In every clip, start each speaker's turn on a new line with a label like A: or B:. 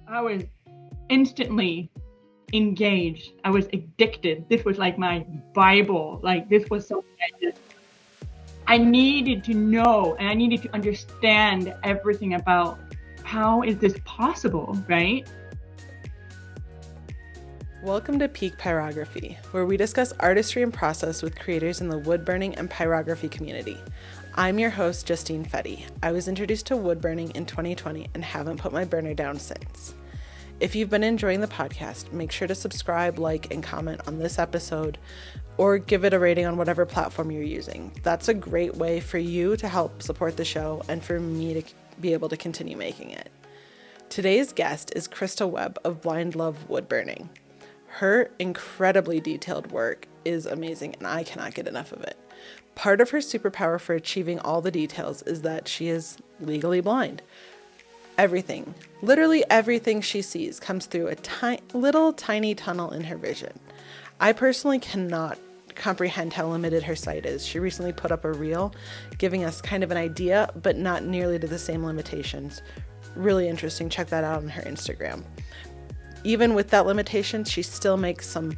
A: I was instantly engaged. I was addicted. This was like my Bible. Like this was something I needed to know, and I needed to understand everything about how is this possible, right?
B: Welcome to Peak Pyrography, where we discuss artistry and process with creators in the woodburning and pyrography community. I'm your host, Justine Fedde. I was introduced to woodburning in 2020 and haven't put my burner down since. If you've been enjoying the podcast, make sure to subscribe, like, and comment on this episode, or give it a rating on whatever platform you're using. That's a great way for you to help support the show and for me to be able to continue making it. Today's guest is Krista Webb of Blindlove Woodburning. Her incredibly detailed work is amazing, and I cannot get enough of it. Part of her superpower for achieving all the details is that she is legally blind. Everything, literally everything she sees comes through a little tiny tunnel in her vision. I personally cannot comprehend how limited her sight is. She recently put up a reel giving us kind of an idea, but not nearly to the same limitations. Really interesting. Check that out on her Instagram. Even with that limitation, she still makes some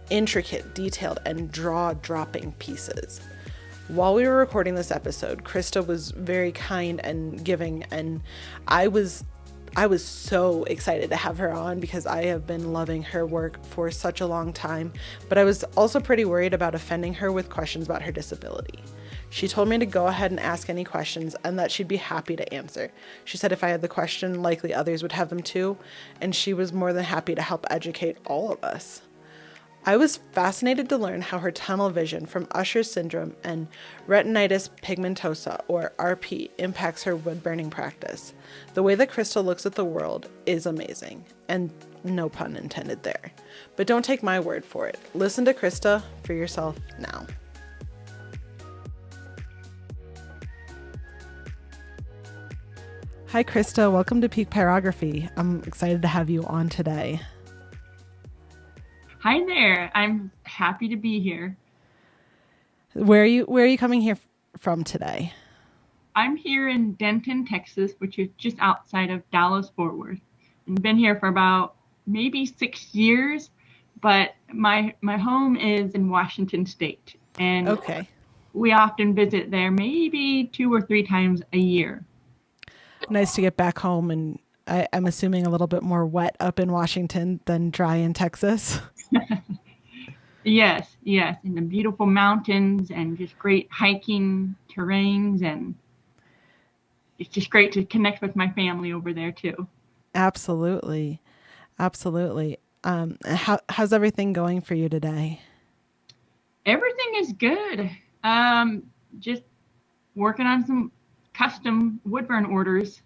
B: intricate, detailed, and jaw-dropping pieces. While we were recording this episode, Krista was very kind and giving, and I was so excited to have her on because I have been loving her work for such a long time, but I was also pretty worried about offending her with questions about her disability. She told me to go ahead and ask any questions and that she'd be happy to answer. She said if I had the question, likely others would have them too, and she was more than happy to help educate all of us. I was fascinated to learn how her tunnel vision from Usher's syndrome and retinitis pigmentosa, or RP, impacts her woodburning practice. The way that Krista looks at the world is amazing, and no pun intended there. But don't take my word for it. Listen to Krista for yourself now. Hi, Krista. Welcome to Peak Pyrography. I'm excited to have you on today.
A: Hi there. I'm happy to be here.
B: Where are you coming here from today?
A: I'm here in Denton, Texas, which is just outside of Dallas-Fort Worth. I've been here for about maybe 6 years, but my home is in Washington State, and
B: Okay.
A: we often visit there maybe 2 or 3 times a year.
B: Nice to get back home, and I'm assuming a little bit more wet up in Washington than dry in Texas.
A: Yes, and the beautiful mountains and just great hiking terrains, and it's just great to connect with my family over there too.
B: Absolutely. How's everything going for you today?
A: Everything is good. Just working on some custom woodburn orders.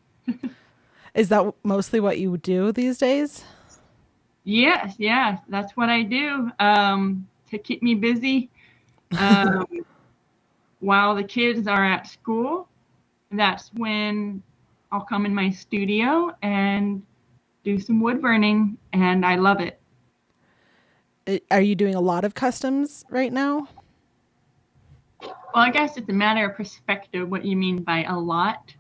B: Is that mostly what you do these days?
A: Yes, that's what I do to keep me busy while the kids are at school. That's when I'll come in my studio and do some wood burning, and I love it.
B: Are you doing a lot of customs right now?
A: Well, I guess it's a matter of perspective what you mean by a lot.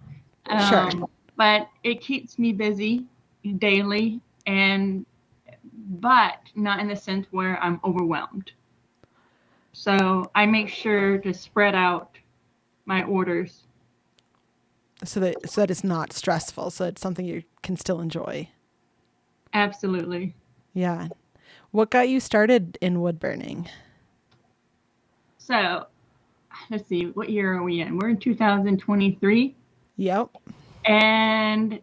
B: Sure.
A: But it keeps me busy daily, but not in the sense where I'm overwhelmed. So I make sure to spread out my orders.
B: So that it's not stressful, so it's something you can still enjoy.
A: Absolutely.
B: Yeah. What got you started in wood burning?
A: So let's see, what year are we in? We're in 2023.
B: Yep.
A: And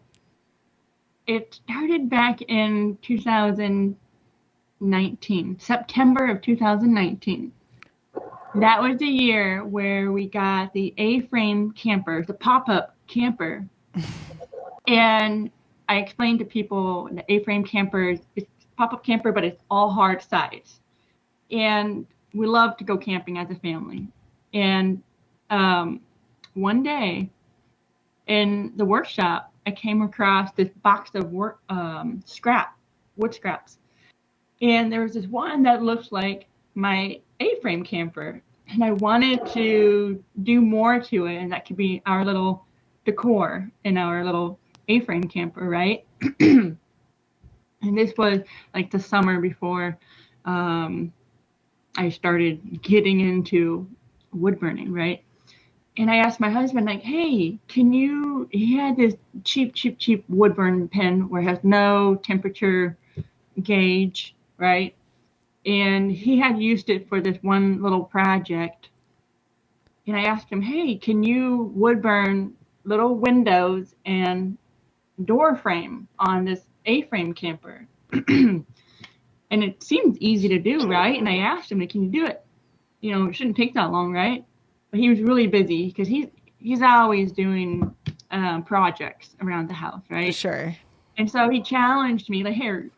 A: it started back in 2019, September of 2019. That was the year where we got the A-frame camper, the pop-up camper. And I explained to people the A-frame camper is pop-up camper, but it's all hard sides. And we love to go camping as a family. And one day in the workshop, I came across this box of wood scraps. And there was this one that looked like my A-frame camper. And I wanted to do more to it, and that could be our little decor in our little A-frame camper, right? And this was like the summer before I started getting into wood burning, right? And I asked my husband, like, hey, he had this cheap wood burn pen where it has no temperature gauge, right? And he had used it for this one little project. And I asked him, hey, can you wood burn little windows and door frame on this A-frame camper? And it seems easy to do, right? And I asked him, can you do it? It shouldn't take that long, right? But he was really busy because he's always doing projects around the house, right?
B: Sure.
A: And so he challenged me, like, here,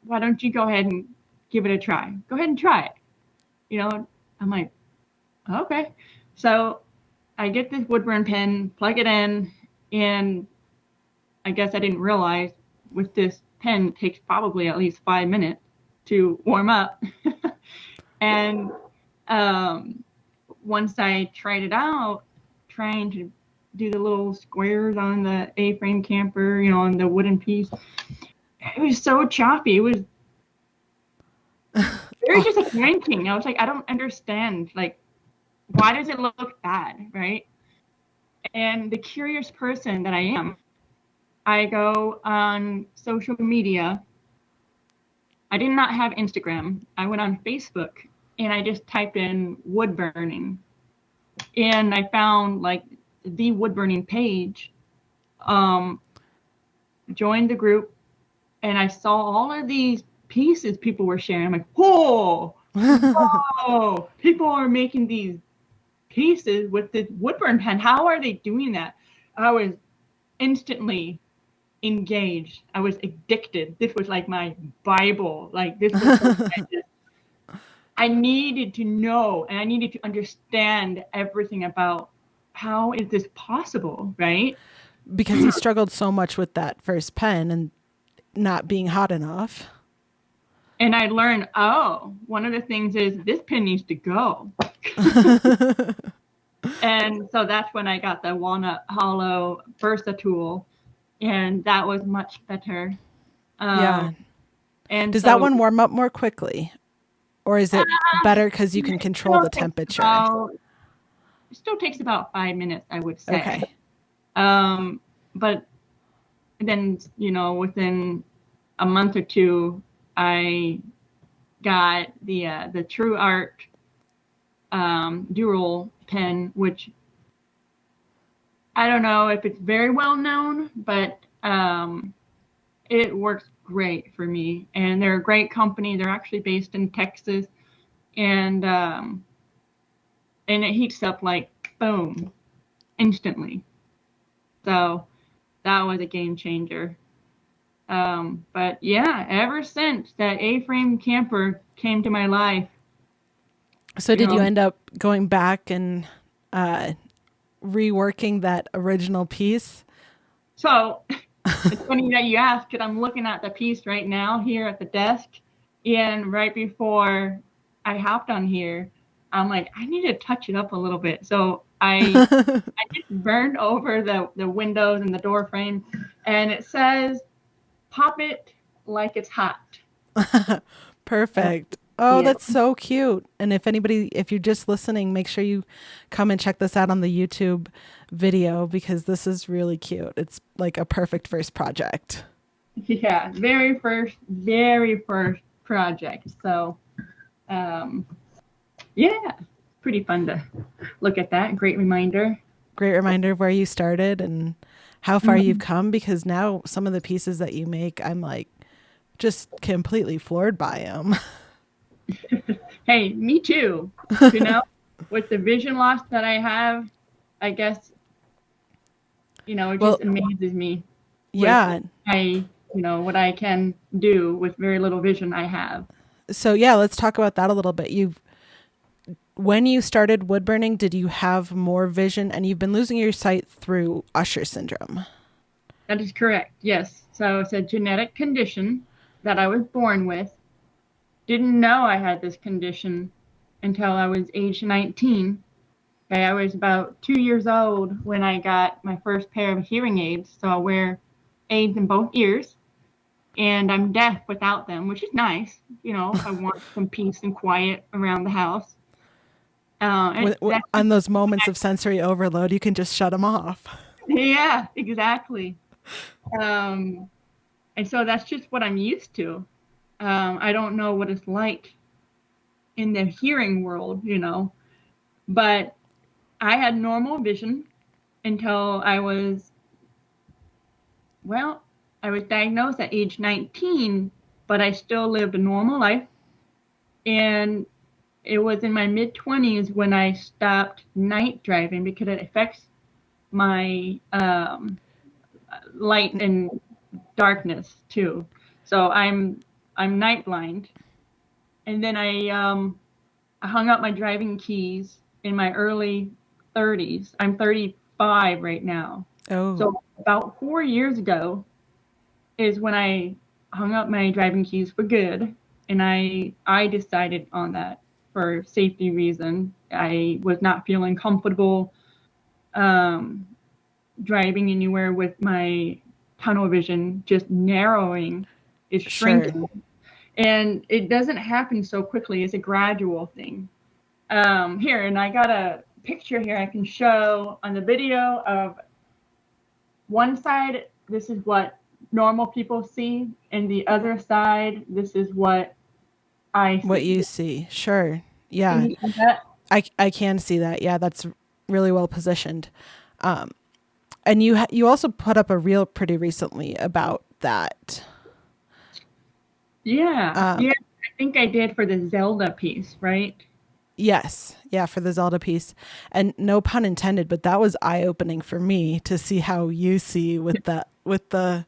A: why don't you go ahead and give it a try? Go ahead and try it. I'm like, okay. So I get this wood burn pen, plug it in, and I guess I didn't realize with this pen, it takes probably at least 5 minutes to warm up. And once I tried it out, trying to do the little squares on the A-frame camper, on the wooden piece, it was so choppy. It was very disappointing. I was like, I don't understand. Like, why does it look bad, right? And the curious person that I am, I go on social media. I did not have Instagram. I went on Facebook and I just typed in wood burning. And I found like the wood burning page, joined the group, and I saw all of these pieces people were sharing. I'm like, whoa, people are making these pieces with this wood burn pen. How are they doing that? I was instantly engaged. I was addicted. This was like my Bible. Like this was I needed to know and I needed to understand everything about how is this possible, right?
B: Because he struggled so much with that first pen and not being hot enough.
A: And I learned, one of the things is this pen needs to go. And so that's when I got the Walnut Hollow Versa tool, and that was much better.
B: Yeah. And does that one warm up more quickly? Or is it better because you can control the temperature?
A: It still takes about 5 minutes, I would say.
B: Okay.
A: But then, within a month or two, I got the True Art dual pen, which I don't know if it's very well known, but it works great for me. And they're a great company. They're actually based in Texas, and it heats up like boom, instantly. So that was a game changer. But yeah, ever since that A-frame camper came to my life.
B: So did you end up going back and reworking that original piece?
A: So it's funny that you asked, because I'm looking at the piece right now here at the desk. And right before I hopped on here, I'm like, I need to touch it up a little bit. So I just burned over the windows and the door frame, and it says, pop it like it's hot.
B: Perfect. Oh, yeah. That's so cute. And if you're just listening, make sure you come and check this out on the YouTube video, because this is really cute. It's like a perfect first project.
A: Yeah, very first project. So, yeah, pretty fun to look at that. Great reminder.
B: Great reminder of where you started and how far you've come, because now some of the pieces that you make, I'm like just completely floored by them.
A: Hey, me too. With the vision loss that I have, I guess, it just amazes me.
B: Yeah.
A: What I can do with very little vision I have.
B: So yeah, let's talk about that a little bit. When you started wood burning, did you have more vision? And you've been losing your sight through Usher syndrome.
A: That is correct. Yes. So it's a genetic condition that I was born with. Didn't know I had this condition until I was age 19. Okay, I was about 2 years old when I got my first pair of hearing aids. So I wear aids in both ears. and I'm deaf without them, which is nice. You know, I want some peace and quiet around the house.
B: On those moments of sensory overload, you can just shut them off.
A: Yeah, exactly. And so that's just what I'm used to. I don't know what it's like in the hearing world, you know, but I had normal vision until I was diagnosed at age 19, but I still lived a normal life. And it was in my mid-20s when I stopped night driving because it affects my light and darkness too. So I'm night blind. And then I hung up my driving keys in my early 30s. I'm 35 right now.
B: Oh.
A: So about 4 years ago is when I hung up my driving keys for good. And I decided on that for safety reason. I was not feeling comfortable driving anywhere with my tunnel vision just narrowing, is shrinking. Sure. And it doesn't happen so quickly. It's a gradual thing. Here, and I got a picture here I can show on the video of one side. This is what normal people see, and the other side, this is what I see.
B: What you see. Sure. Yeah. I can see that. Yeah, that's really well positioned. And you also put up a reel pretty recently about that.
A: Yeah. Yeah, I think I did for the Zelda piece, right?
B: Yes. Yeah, for the Zelda piece. And no pun intended, but that was eye-opening for me to see how you see with the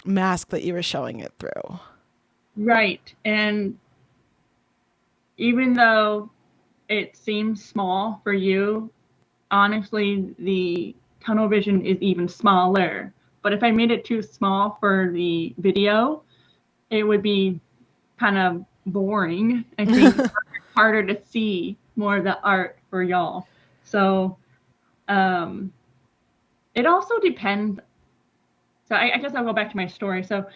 B: mask that you were showing it through.
A: Right. And even though it seems small for you, honestly, the tunnel vision is even smaller. But if I made it too small for the video, it would be kind of boring. I think harder to see more of the art for y'all. So it also depends. So I guess I'll go back to my story. So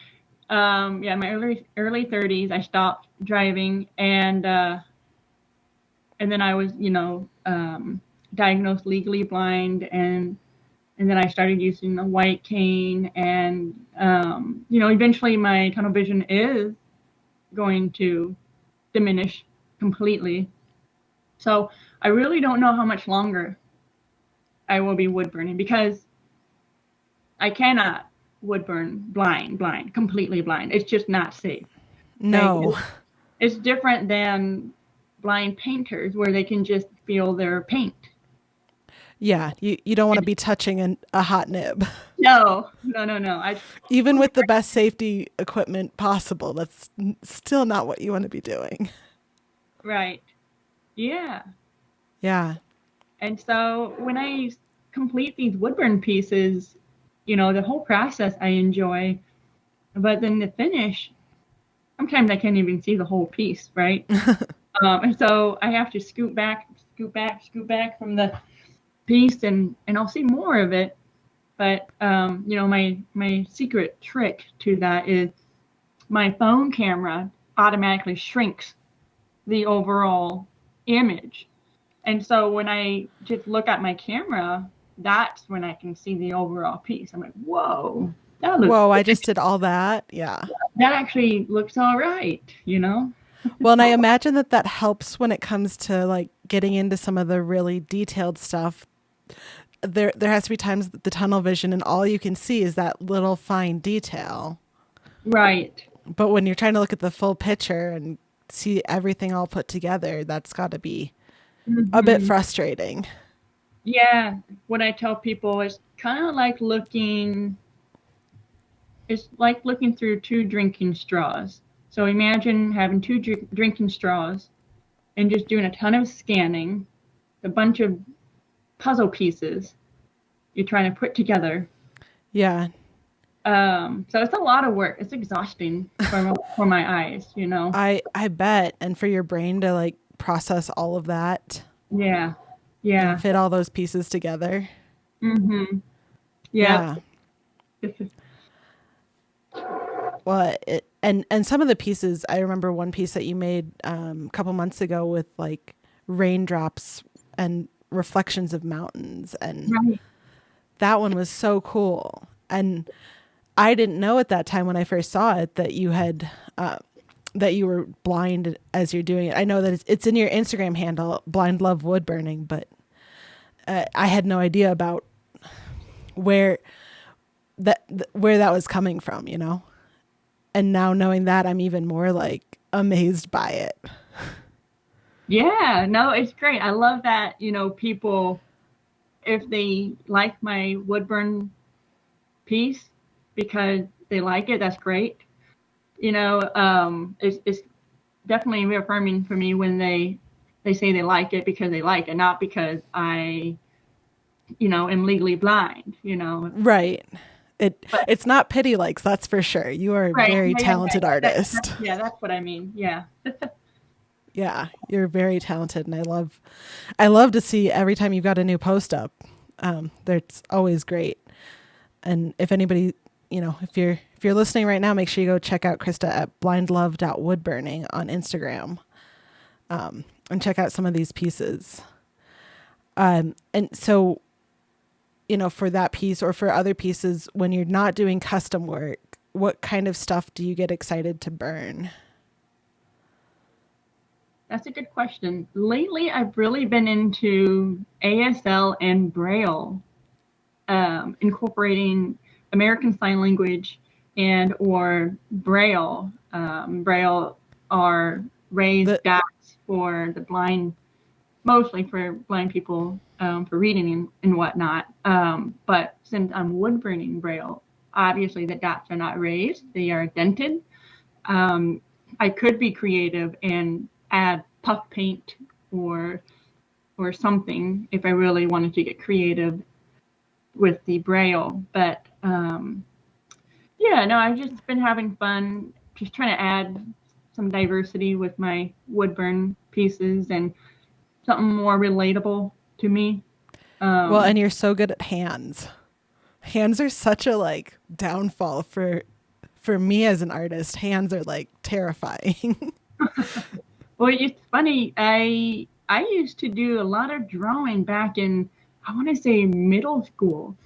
A: yeah, in my early 30s, I stopped driving, and then I was, diagnosed legally blind, and then I started using the white cane, and eventually my tunnel vision is going to diminish completely. So I really don't know how much longer I will be woodburning, because I cannot woodburn blind, completely blind. It's just not safe.
B: No.
A: Like, it's different than blind painters where they can just feel their paint.
B: Yeah, you don't want to be touching a hot nib.
A: No.
B: Even with the best safety equipment possible, that's still not what you want to be doing.
A: Right. Yeah.
B: Yeah.
A: And so when I complete these woodburn pieces, the whole process I enjoy, but then the finish, sometimes I can't even see the whole piece, right? And so I have to scoot back from the piece, and I'll see more of it. But my secret trick to that is my phone camera automatically shrinks the overall image. And so when I just look at my camera, that's when I can see the overall piece. I'm like, whoa, that looks
B: Whoa, I just did all that. Yeah.
A: That actually looks all right,
B: Well, and I imagine that helps when it comes to like getting into some of the really detailed stuff. There has to be times that the tunnel vision and all you can see is that little fine detail.
A: Right.
B: But when you're trying to look at the full picture and see everything all put together, that's got to be a bit frustrating.
A: Yeah. What I tell people is kind of like looking through two drinking straws. So imagine having two drinking straws and just doing a ton of scanning, a bunch of puzzle pieces you're trying to put together.
B: Yeah.
A: So it's a lot of work. It's exhausting for my eyes,
B: I bet. And for your brain to like process all of that.
A: Yeah. Yeah.
B: And fit all those pieces together.
A: Mm-hmm. Yeah.
B: Well, and some of the pieces, I remember one piece that you made a couple months ago with like raindrops and reflections of mountains, and
A: Right.
B: that one was so cool. And I didn't know at that time when I first saw it that you had that you were blind as you're doing it. I know that it's in your Instagram handle, Blindlove Woodburning, but I had no idea about where where that was coming from, you know. And now knowing that, I'm even more like amazed by it.
A: Yeah, no, it's great. I love that, people, if they like my Woodburn piece because they like it, that's great. It's definitely reaffirming for me when they say they like it because they like it, not because I, am legally blind.
B: Right.
A: But
B: It's not pity likes, that's for sure. You are a
A: right,
B: very
A: yeah,
B: talented artist.
A: yeah, that's what I mean. Yeah.
B: Yeah, you're very talented, and I love to see every time you've got a new post up. That's always great. And if anybody, if you're listening right now, make sure you go check out Krista at blindlove.woodburning on Instagram, and check out some of these pieces. And so, for that piece or for other pieces, when you're not doing custom work, what kind of stuff do you get excited to burn?
A: That's a good question. Lately, I've really been into ASL and Braille, incorporating American Sign Language and or Braille. Braille are raised dots for the blind, mostly for blind people, for reading and whatnot. But since I'm wood burning Braille, obviously the dots are not raised; they are dented. I could be creative and add puff paint or something if I really wanted to get creative with the Braille. But yeah, no, I've just been having fun, just trying to add some diversity with my woodburn pieces and something more relatable to me.
B: Well, and you're so good at hands. Hands are such a like downfall for me as an artist. Hands are like terrifying.
A: Well, it's funny. I used to do a lot of drawing back in, I want to say, middle school,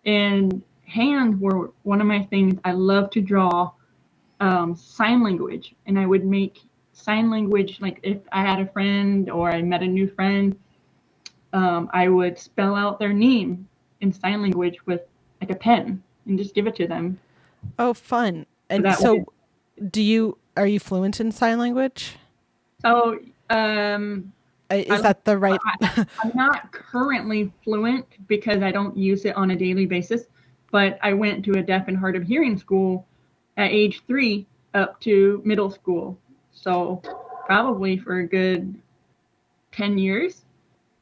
A: and hands were one of my things. I love to draw sign language, and I would make sign language, like if I had a friend or I met a new friend, I would spell out their name in sign language with like a pen and just give it to them.
B: Oh, fun.
A: So
B: And
A: that way,
B: so are you fluent in sign language?
A: so
B: Is that the right?
A: I'm not currently fluent because I don't use it on a daily basis, but I went to a deaf and hard of hearing school at age 3 up to middle school. So probably for a good 10 years,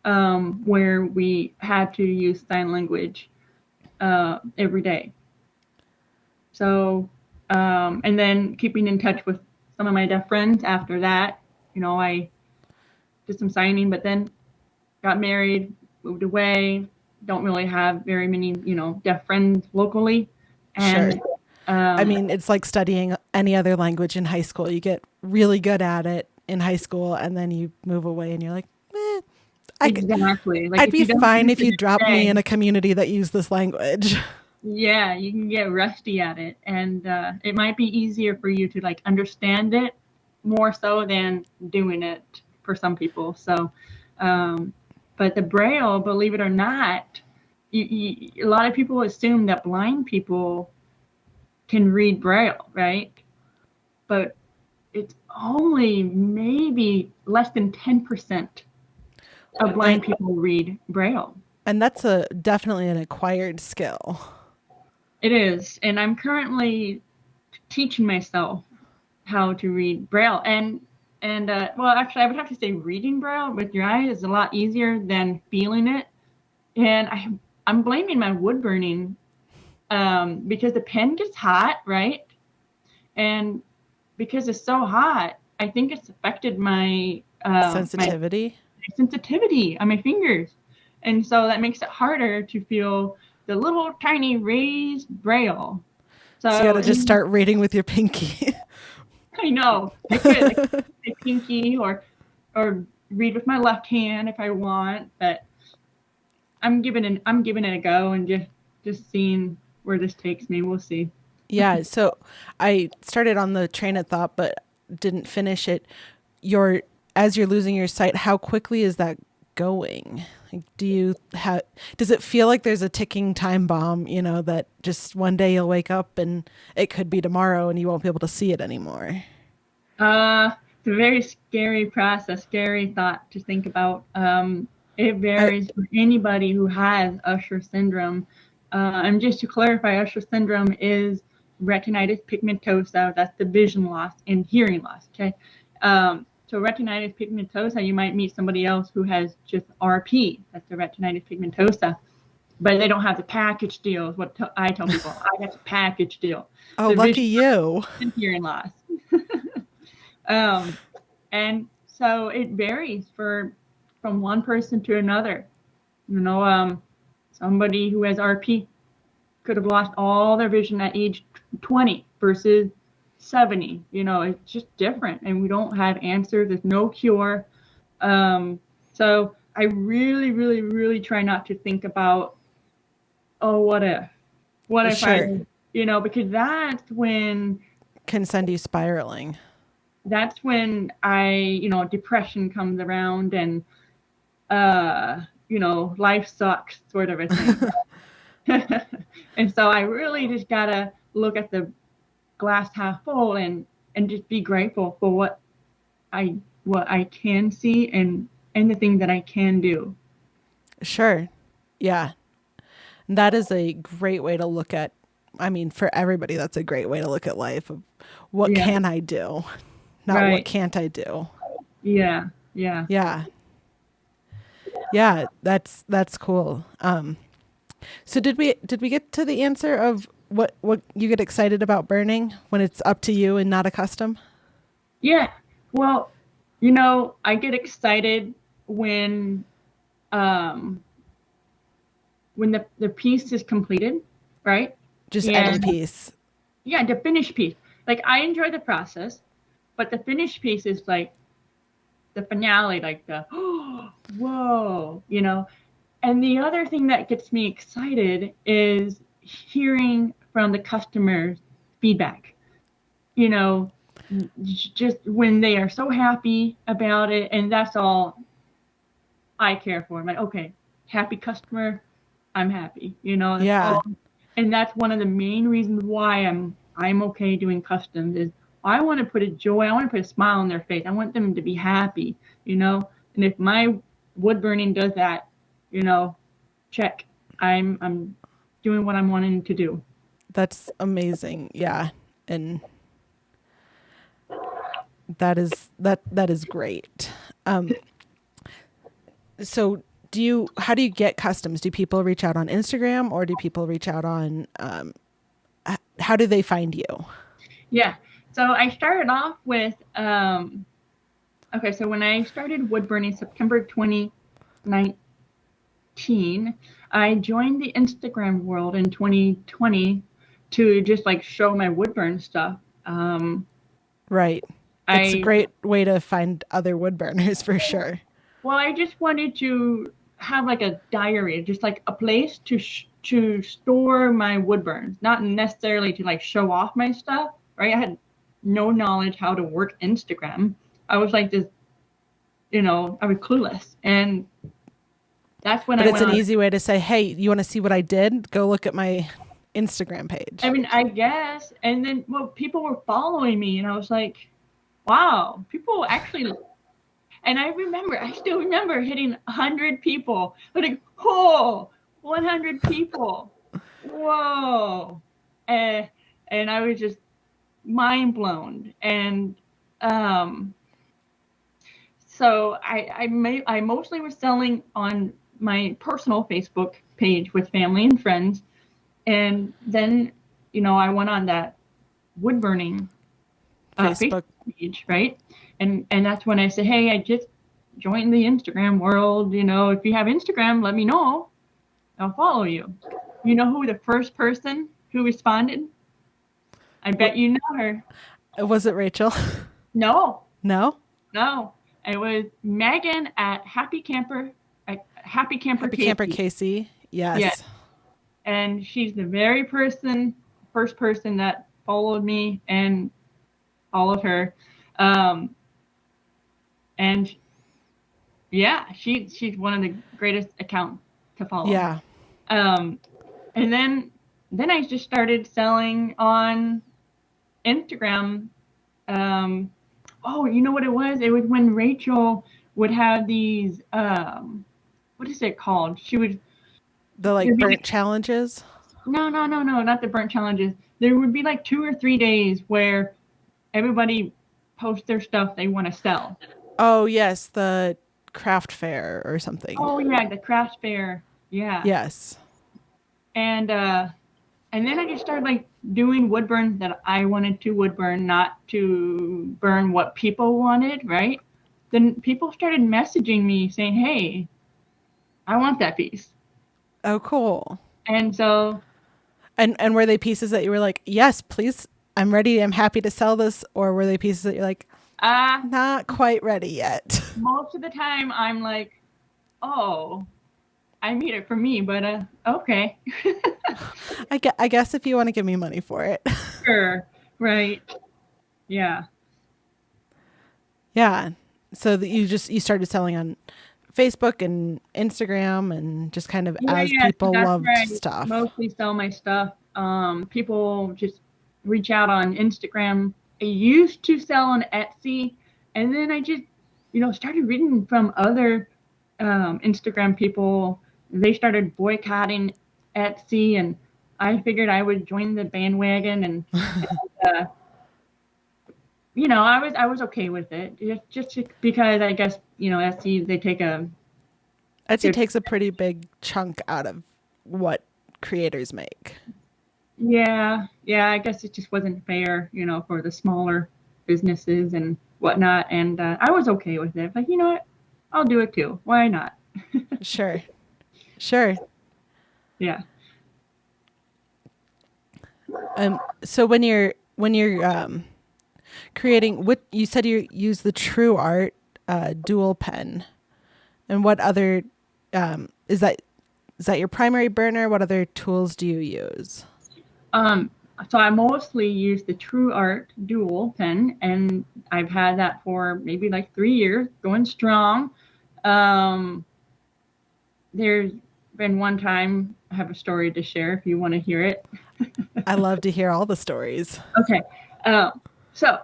A: where we had to use sign language every day. So, and then keeping in touch with some of my deaf friends after that, I did some signing, but then got married, moved away, don't really have very many, deaf friends locally. And
B: Sure. I mean, it's like studying any other language in high school. You get really good at it in high school, and then you move away and you're like,
A: exactly. Like
B: I'd
A: if
B: be
A: you don't
B: fine
A: use
B: if
A: it
B: you
A: every
B: dropped me
A: day,
B: in a community that used this language.
A: yeah, you can get rusty at it. And it might be easier for you to like understand it more so than doing it for some people. So, but the Braille, believe it or not, a lot of people assume that blind people can read Braille, right? But it's only maybe less than 10% of
B: And,
A: blind people read Braille.
B: and that's definitely an acquired skill.
A: It is. And I'm currently teaching myself how to read Braille. And well, actually, I would have to say reading Braille with your eyes is a lot easier than feeling it. And I'm blaming my wood burning because the pen gets hot, right? And because it's so hot, I think it's affected my
B: Sensitivity.
A: my sensitivity on my fingers, and so that makes it harder to feel the little tiny raised Braille.
B: So you got to just start reading with your pinky.
A: I know. I could like, say pinky or read with my left hand if I want, but I'm giving it a go and just seeing where this takes me. We'll see.
B: Yeah. So I started on the train of thought, but didn't finish it. As you're losing your sight, how quickly is that going? Like, does it feel like there's a ticking time bomb, that just one day you'll wake up and it could be tomorrow and you won't be able to see it anymore?
A: It's a very scary process, scary thought to think about. It varies for anybody who has Usher syndrome. And just to clarify, Usher syndrome is retinitis pigmentosa. That's the vision loss and hearing loss. Okay. So retinitis pigmentosa, you might meet somebody else who has just RP. That's the retinitis pigmentosa. But they don't have the package deal is what I tell people. I got the package deal.
B: Oh,
A: the
B: lucky you.
A: And hearing loss. And so it varies from one person to another. Somebody who has RP could have lost all their vision at age 20 versus 70. It's just different, and we don't have answers. There's no cure. So I really, really, really try not to think about, oh, what if
B: sure.
A: because that's when
B: can send you spiraling.
A: That's when depression comes around and, life sucks sort of a thing. And so I really just gotta look at the glass half full and just be grateful for what I can see and the thing that I can do.
B: Sure. Yeah. That is a great way to look at, for everybody, that's a great way to look at life. What can I do? Not right. What can't I do?
A: Yeah.
B: Yeah. That's cool. So did we get to the answer of what you get excited about burning when it's up to you and not a custom?
A: Yeah. Well, I get excited when the piece is completed, right?
B: Just any piece.
A: Yeah, the finished piece. Like, I enjoy the process, but the finished piece is like the finale, like the, oh, whoa, And the other thing that gets me excited is hearing from the customers' feedback. Just when they are so happy about it, and that's all I care for. I'm like, okay, happy customer, I'm happy.
B: Yeah.
A: And that's one of the main reasons why I'm okay doing customs is I want to put a joy, I want to put a smile on their face. I want them to be happy, And if my wood burning does that, check. I'm doing what I'm wanting to do.
B: That's amazing. Yeah. And that is great. So how do you get customs? Do people reach out on Instagram, or do people reach out on, how do they find you?
A: Yeah. So I started off with, so when I started wood burning September 2019, I joined the Instagram world in 2020 to just like show my wood burn stuff.
B: Right. It's a great way to find other wood burners for sure.
A: Well, I just wanted to have like a diary, just like a place to store my wood burns, not necessarily to like show off my stuff, right? I had no knowledge how to work Instagram. I was like this, I was clueless. And that's when
B: it's an easy way to say, hey, you want to see what I did? Go look at my Instagram page.
A: I guess. And then, people were following me, and I was like, wow, people actually. And I still remember hitting 100 people. Like, 100 people. Whoa. And I was just mind blown. And so I mostly was selling on my personal Facebook page with family and friends. And then, I went on that wood burning Facebook page, right? And that's when I said, hey, I just joined the Instagram world. If you have Instagram, let me know. I'll follow you. You know who the first person who responded? I bet you know her.
B: Was it Rachel?
A: No,
B: No?
A: no. It was Megan at Happy Camper
B: Happy Camper
A: Casey.
B: Casey.
A: Yeah.
B: Yes.
A: And she's the first person that followed me and followed her. And yeah, she's one of the greatest accounts to follow.
B: Yeah.
A: And then I just started selling on Instagram. Oh, you know what it was? It was when Rachel would have these, what is it called? She would.
B: The like burnt challenges?
A: No, not the burnt challenges. There would be like 2 or 3 days where everybody posts their stuff they want to sell.
B: Oh, yes. The craft fair or something.
A: Oh, yeah, the craft fair. Yeah.
B: Yes.
A: And then I just started like doing wood burns that I wanted to wood burn, not to burn what people wanted, right? Then people started messaging me saying, hey, I want that piece.
B: Oh, cool.
A: And so.
B: And were they pieces that you were like, yes, please, I'm ready, I'm happy to sell this? Or were they pieces that you're like, not quite ready yet?
A: Most of the time I'm like, oh, I made it for me, but okay.
B: I guess if you want to give me money for it.
A: Sure. Right. Yeah.
B: Yeah. So that you started selling on Facebook and Instagram and just kind of as people loved stuff.
A: Mostly sell my stuff. People just reach out on Instagram. I used to sell on Etsy, and then I just, started reading from other Instagram people. They started boycotting Etsy, and I figured I would join the bandwagon, and I was okay with it, just because I guess Etsy Etsy
B: takes a pretty big chunk out of what creators make.
A: Yeah, I guess it just wasn't fair, for the smaller businesses and whatnot, and I was okay with it. Like, you know what, I'll do it too. Why not?
B: Sure.
A: Yeah.
B: So when you're creating, what you said you use the True Art dual pen, and what other is that your primary burner? What other tools do you use?
A: So I mostly use the True Art dual pen, and I've had that for maybe like 3 years, going strong. There's been one time, I have a story to share if you want to hear it.
B: I love to hear all the stories.
A: Okay. So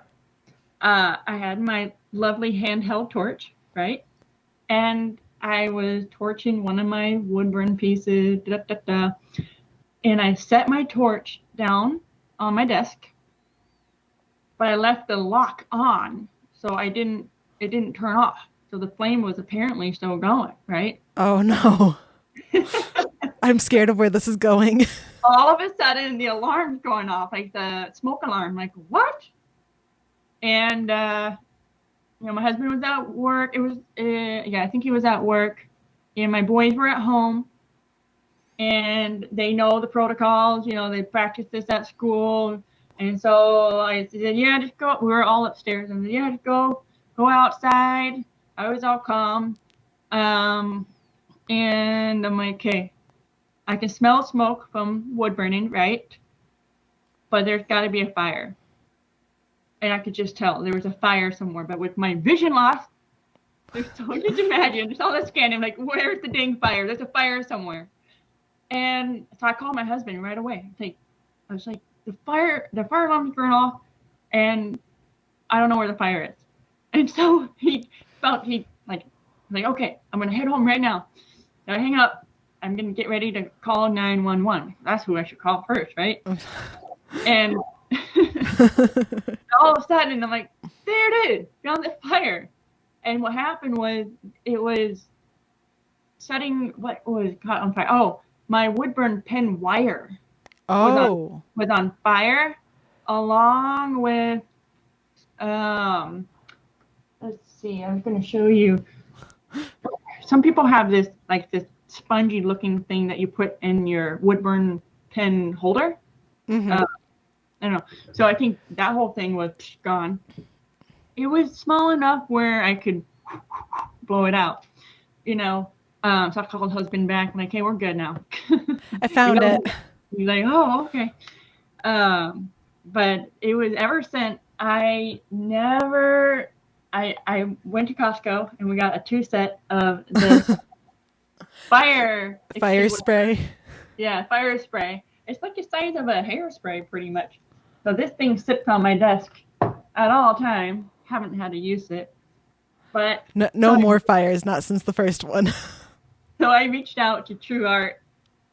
A: I had my lovely handheld torch, right? And I was torching one of my wood burn pieces, and I set my torch down on my desk, but I left the lock on, so it didn't turn off. So the flame was apparently still going, right?
B: Oh no. I'm scared of where this is going.
A: All of a sudden the alarm's going off, like the smoke alarm, like what? And my husband was at work. It was I think he was at work, and my boys were at home, and they know the protocols, they practice this at school. And so I said, yeah, just go. We were all upstairs, and said, yeah, just go outside. I was all calm. And I'm like, okay, I can smell smoke from wood burning, right? But there's got to be a fire. And I could just tell there was a fire somewhere. But with my vision loss, just imagine, just all this scanning, like, where's the dang fire? There's a fire somewhere. And so I called my husband right away. I was like, the fire alarm's going off, and I don't know where the fire is. And so he like, okay, I'm gonna head home right now. So I hang up. I'm gonna get ready to call 911. That's who I should call first, right? And all of a sudden, I'm like, there it is, found the fire. And what happened was, it was setting, what was caught on fire? Oh, my Woodburn pen wire was on fire, along with, let's see, I was going to show you. Some people have this spongy looking thing that you put in your Woodburn pen holder. Mm-hmm. I don't know. So I think that whole thing was gone. It was small enough where I could blow it out, you know. So I called husband back, like, hey, we're good now.
B: I found it.
A: He's like, oh, okay. But it was ever since I went to Costco and we got a 2-set of this fire
B: spray.
A: Yeah, fire spray. It's like the size of a hairspray pretty much. So this thing sits on my desk at all time. Haven't had to use it. But
B: no more fires, not since the first one.
A: So I reached out to True Art,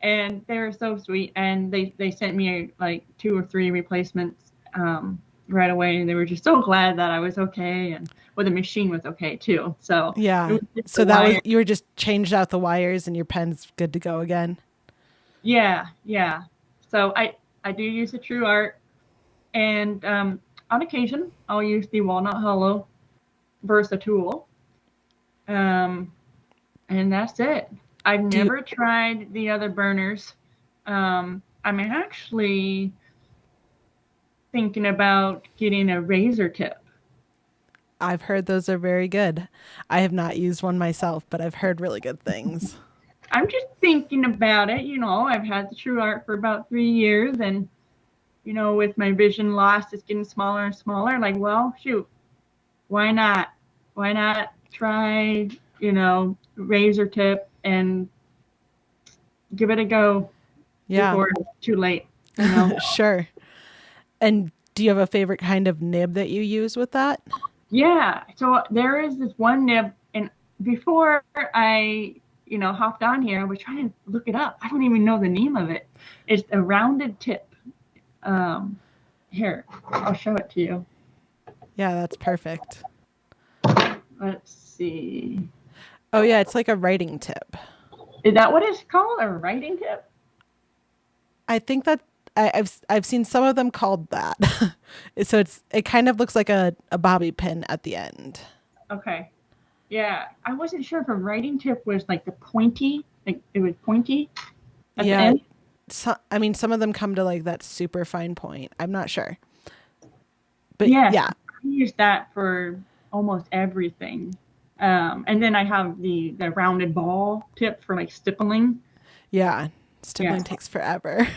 A: and they were so sweet, and they sent me like 2 or 3 replacements right away. They were just so glad that I was okay, and the machine was okay too. So
B: yeah, so you were just changed out the wires, and your pen's good to go again.
A: Yeah. So I do use the True Art, and on occasion I'll use the Walnut Hollow Versa tool. And that's it. I've never tried the other burners. I'm actually thinking about getting a razor tip.
B: I've heard those are very good. I have not used one myself, but I've heard really good things.
A: I'm just thinking about it. I've had the True Art for about 3 years, and with my vision loss, it's getting smaller and smaller. Like, well, shoot, why not? Why not try, razor tip and give it a go before it's too late.
B: Sure. And do you have a favorite kind of nib that you use with that?
A: Yeah. So there is this one nib, and before I, hopped on here, I was trying to look it up. I don't even know the name of it. It's a rounded tip. Here, I'll show it to you.
B: Yeah, that's perfect.
A: Let's see.
B: Oh yeah, it's like a writing tip.
A: Is that what it's called? A writing tip?
B: I think that I've seen some of them called that. So it kind of looks like a bobby pin at the end.
A: Okay. Yeah, I wasn't sure if a writing tip was like the pointy, like it was pointy at the end.
B: So, I mean, some of them come to like that super fine point. I'm not sure. But
A: yeah.
B: I
A: use that for almost everything. And then I have the rounded ball tip for like stippling.
B: Yeah, stippling takes forever.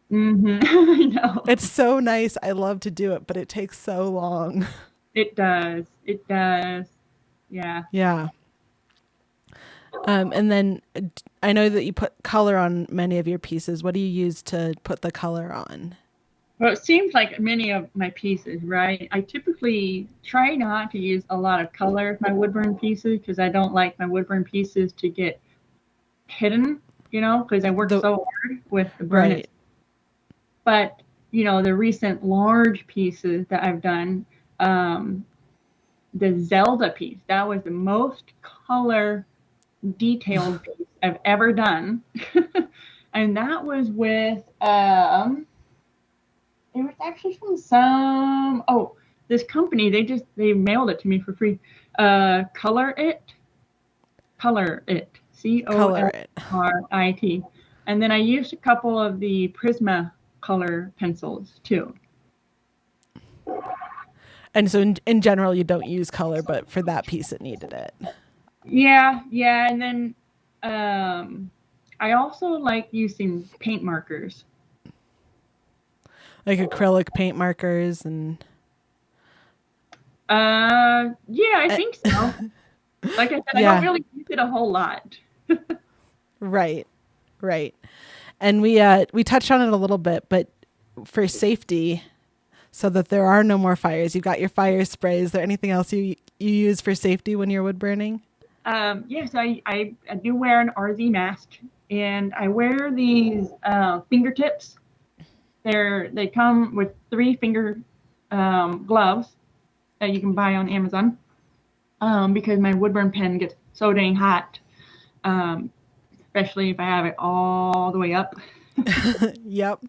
A: Mm-hmm. I know.
B: It's so nice. I love to do it, but it takes so long.
A: It does. Yeah.
B: Yeah. And then I know that you put color on many of your pieces. What do you use to put the color on?
A: Well, it seems like many of my pieces, right? I typically try not to use a lot of color with my woodburn pieces because I don't like my woodburn pieces to get hidden, because I work so hard with the burn. Right. But, the recent large pieces that I've done, the Zelda piece, that was the most color detailed piece I've ever done. And that was with, it was actually from this company, they mailed it to me for free. Color It. COLORIT. And then I used a couple of the Prisma color pencils too.
B: And so in general, you don't use color, but for that piece, it needed it.
A: Yeah. And then I also like using paint markers.
B: Like acrylic paint markers and...
A: yeah, I think so. Like I said, I don't really use it a whole lot.
B: Right. And we touched on it a little bit, but for safety, so that there are no more fires, you've got your fire spray. Is there anything else you use for safety when you're wood burning?
A: Yes, I do wear an RZ mask, and I wear these fingertips. They come with 3 finger gloves that you can buy on Amazon because my woodburn pen gets so dang hot, especially if I have it all the way up.
B: Yep.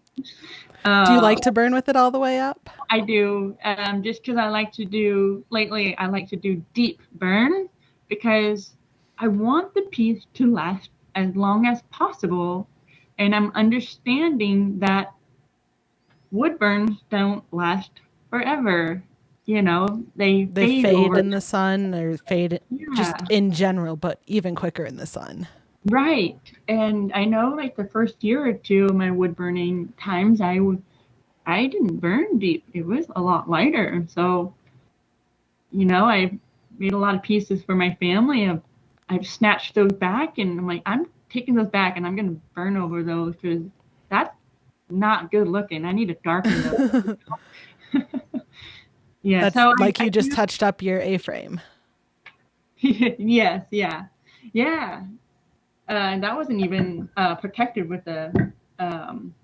B: Do you like to burn with it all the way up?
A: I do, just because I like to do deep burn because I want the piece to last as long as possible, and I'm understanding that wood burns don't last forever. They
B: They
A: fade
B: fade
A: over.
B: in the sun or fade
A: Yeah,
B: just in general, but even quicker in the sun.
A: right. And I know like the first year or two of my wood burning times, I didn't burn deep. It was a lot lighter. So, I made a lot of pieces for my family. I've snatched those back and I'm like, I'm taking those back and I'm going to burn over those because that's not good looking. I need to darken those. Yeah.
B: That's
A: So
B: like
A: I
B: you just
A: do.
B: touched up your A-frame.
A: Yes. Yeah. Yeah. And that wasn't even protected with a, um,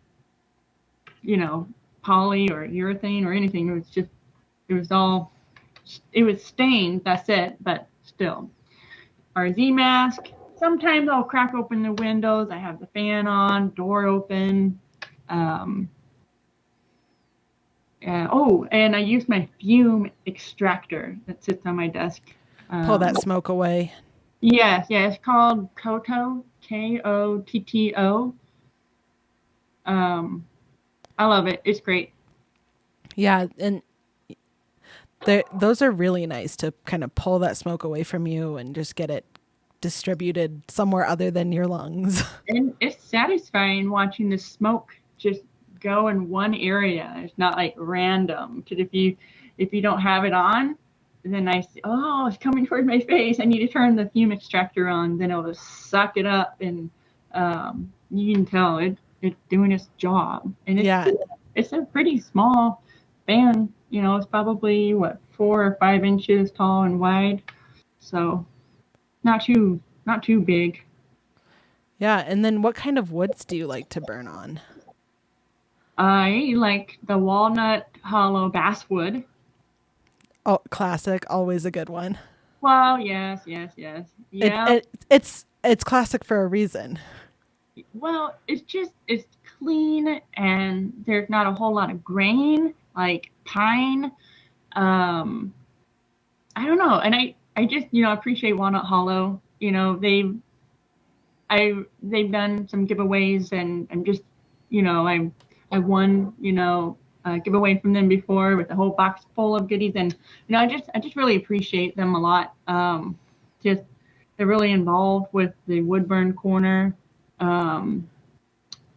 A: you know, poly or urethane or anything. It was stained. That's it. But still. RZ mask. Sometimes I'll crack open the windows. I have the fan on, door open. Um, and I use my fume extractor that sits on my desk.
B: Pull
A: Um,
B: that smoke away.
A: yes, yeah, it's called Koto, Kotto. Um, I love it. It's great.
B: Yeah, and those are really nice to kind of pull that smoke away from you and just get it distributed somewhere other than your lungs.
A: And it's satisfying watching the smoke just go in one area. It's not like random. Because if you don't have it on, then I see, oh, it's coming toward my face. I need to turn the fume extractor on. Then it'll just suck it up, and you can tell it's doing its job. And
B: Yeah.
A: it's a pretty small fan. It's probably what 4 or 5 inches tall and wide, so not too big.
B: Yeah, and then what kind of woods do you like to burn on?
A: I like the walnut hollow basswood.
B: Oh, classic, always a good one.
A: Well, yes, yes, yes.
B: It,
A: Yeah.
B: it it's classic for a reason.
A: Well, it's clean and there's not a whole lot of grain like pine. Um, I don't know. And I just, appreciate Walnut Hollow. They've done some giveaways and I'm just, I won, a giveaway from them before with a whole box full of goodies. And, I just really appreciate them a lot. Just, they're really involved with the Woodburn Corner, um,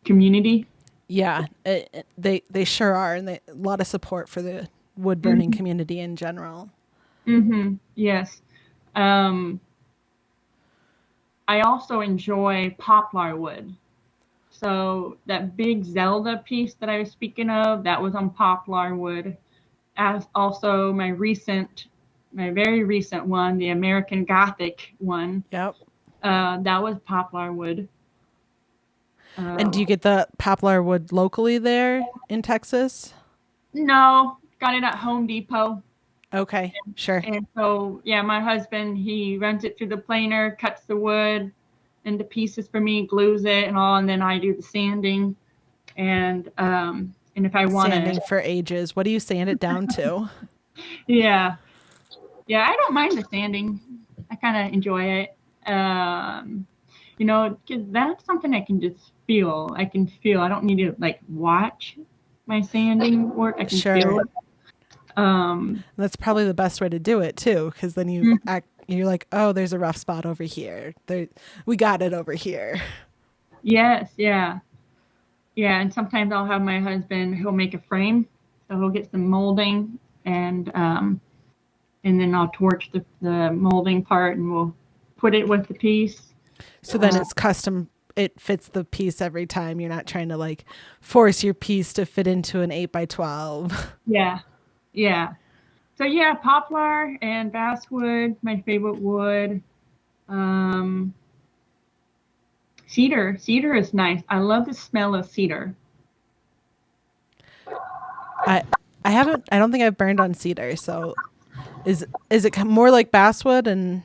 A: community.
B: Yeah, they sure are, and a lot of support for the wood burning
A: Hmm.
B: community in general.
A: Yes. Um, I also enjoy poplar wood. So that big Zelda piece that I was speaking of, that was on poplar wood. As also my very recent one, the American Gothic one,
B: Yep.
A: that was poplar wood.
B: And do
A: Uh,
B: you get the poplar wood locally there in Texas?
A: no, got it at Home Depot.
B: Okay, sure.
A: And so, yeah, my husband, he runs it through the planer, cuts the wood into pieces for me, glues it and all, and then I do the sanding. And if I want
B: Sanding
A: to,
B: for ages. What do you sand it down to?
A: yeah, yeah, I don't mind the sanding. I kind of enjoy it. 'Cause that's something I can just feel. I can feel. I don't need to like watch my sanding work. I can feel
B: Sure.
A: it. Um,
B: That's probably the best way to do it too, because then you're like, oh, there's a rough spot over here. We got it over here.
A: yes, yeah, yeah. And sometimes I'll have my husband. He'll make a frame, so he'll get some molding, and then I'll torch the molding part, and we'll put it with the piece.
B: So then it's custom. It fits the piece every time. You're not trying to like force your piece to fit into an 8x12.
A: Yeah, yeah. So yeah, poplar and basswood, my favorite wood. Um, cedar is nice. I love the smell of cedar.
B: I I haven't. I don't think I've burned on cedar. So is it more like basswood and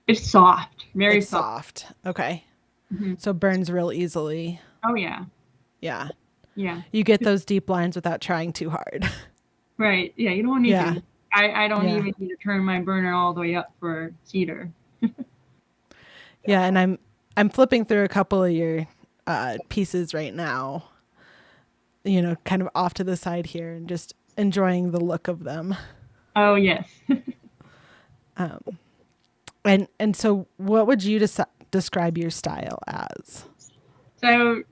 A: It's soft, very
B: it's
A: soft.
B: soft? Okay.
A: Hmm.
B: So burns real easily.
A: Oh yeah,
B: Yeah.
A: yeah.
B: You get those deep lines without trying too hard.
A: Right. Yeah, you don't need
B: Yeah.
A: to. I don't
B: Yeah.
A: even need to turn my burner all the way up for cedar.
B: Yeah, and I'm flipping through a couple of your pieces right now. kind of off to the side here and just enjoying the look of them.
A: Oh, yes.
B: And so what would you describe your style as?
A: So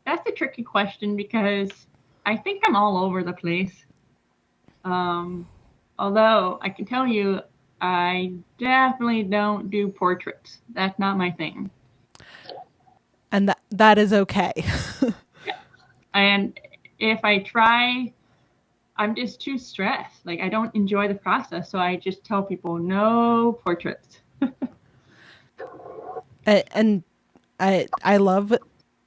A: that's a tricky question because I think I'm all over the place. Although I can tell you, I definitely don't do portraits. That's not my thing.
B: And that is okay.
A: And if I try, I'm just too stressed. Like I don't enjoy the process. So I just tell people no portraits.
B: And I love,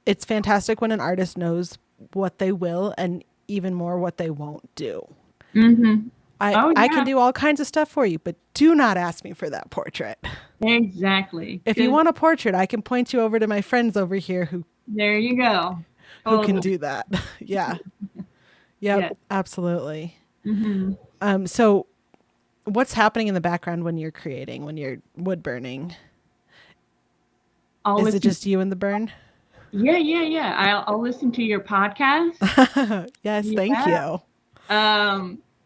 B: it's fantastic when an artist knows what they will and even more what they won't do.
A: Mm-hmm.
B: I can do all kinds of stuff for you, but do not ask me for that portrait.
A: Exactly.
B: If you want a portrait, I can point you over to my friends over here who
A: there you go.
B: Who can do that. Yeah. Yep, absolutely.
A: Mm-hmm.
B: So what's happening in the background when you're creating, when you're wood burning? Is it just you and the burn?
A: Yeah. I'll listen to your podcast.
B: Yes, thank you.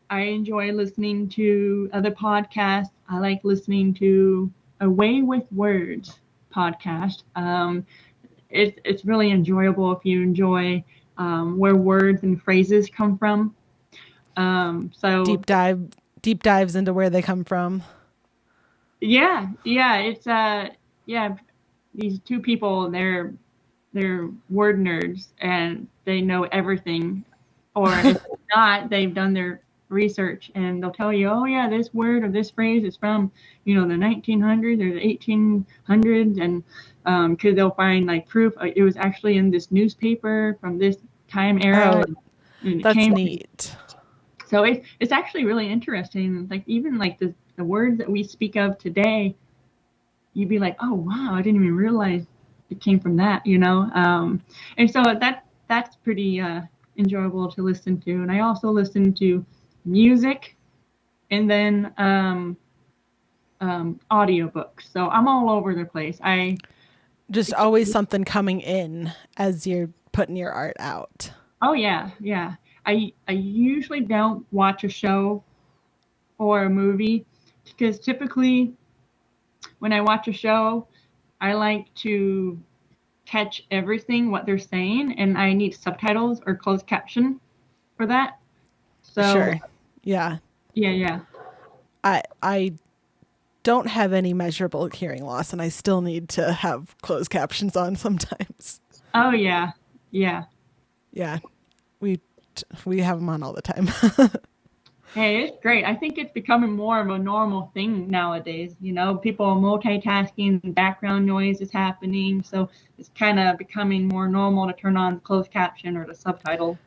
A: I enjoy listening to other podcasts. I like listening to A Way with Words podcast. It's really enjoyable if you enjoy where words and phrases come from. So
B: deep dives into where they come from.
A: Yeah. It's these two people, they're word nerds and they know everything, or if not, they've done their research and they'll tell you, oh yeah, this word or this phrase is from the 1900s or the 1800s, and because they'll find like proof it was actually in this newspaper from this time era.
B: And that's neat.
A: So it's actually really interesting. Like even like the words that we speak of today, you'd be like, oh wow, I didn't even realize it came from that, and so that's pretty enjoyable to listen to. And I also listen to music and then audiobooks. So I'm all over the place. I
B: just always something coming in as you're putting your art out.
A: Oh yeah. I usually don't watch a show or a movie because typically when I watch a show, I like to catch everything what they're saying, and I need subtitles or closed caption for that. So
B: sure. Yeah. I don't have any measurable hearing loss, and I still need to have closed captions on sometimes.
A: Oh yeah.
B: We have them on all the time.
A: Hey, it's great. I think it's becoming more of a normal thing nowadays. People are multitasking, background noise is happening. So it's kind of becoming more normal to turn on the closed caption or the subtitle.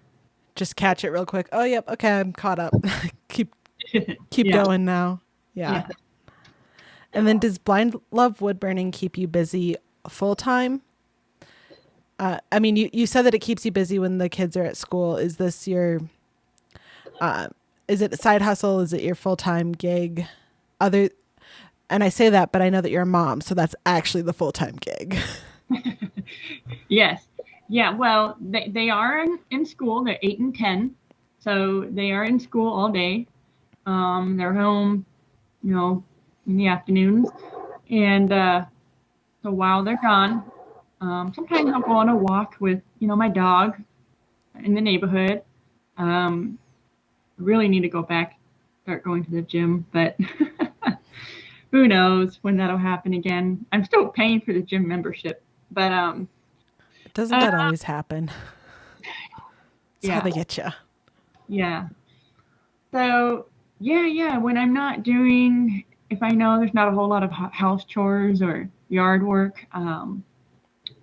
B: Just catch it real quick. Oh, yep. Okay, I'm caught up. keep going now. Yeah. And then does Blindlove Woodburning keep you busy full time? I mean, you said that it keeps you busy when the kids are at school. Is this your... is it a side hustle? Is it your full-time gig? And I say that, but I know that you're a mom, so that's actually the full-time gig.
A: Yes. Yeah, well, they are in school. They're 8 and 10, so they are in school all day. They're home, in the afternoons. And so while they're gone, sometimes I'll go on a walk with, my dog in the neighborhood. Really need to go back, start going to the gym, but who knows when that'll happen again. I'm still paying for the gym membership, but
B: doesn't that always happen? That's how they get you.
A: Yeah. So when I'm not doing, if I know there's not a whole lot of house chores or yard work,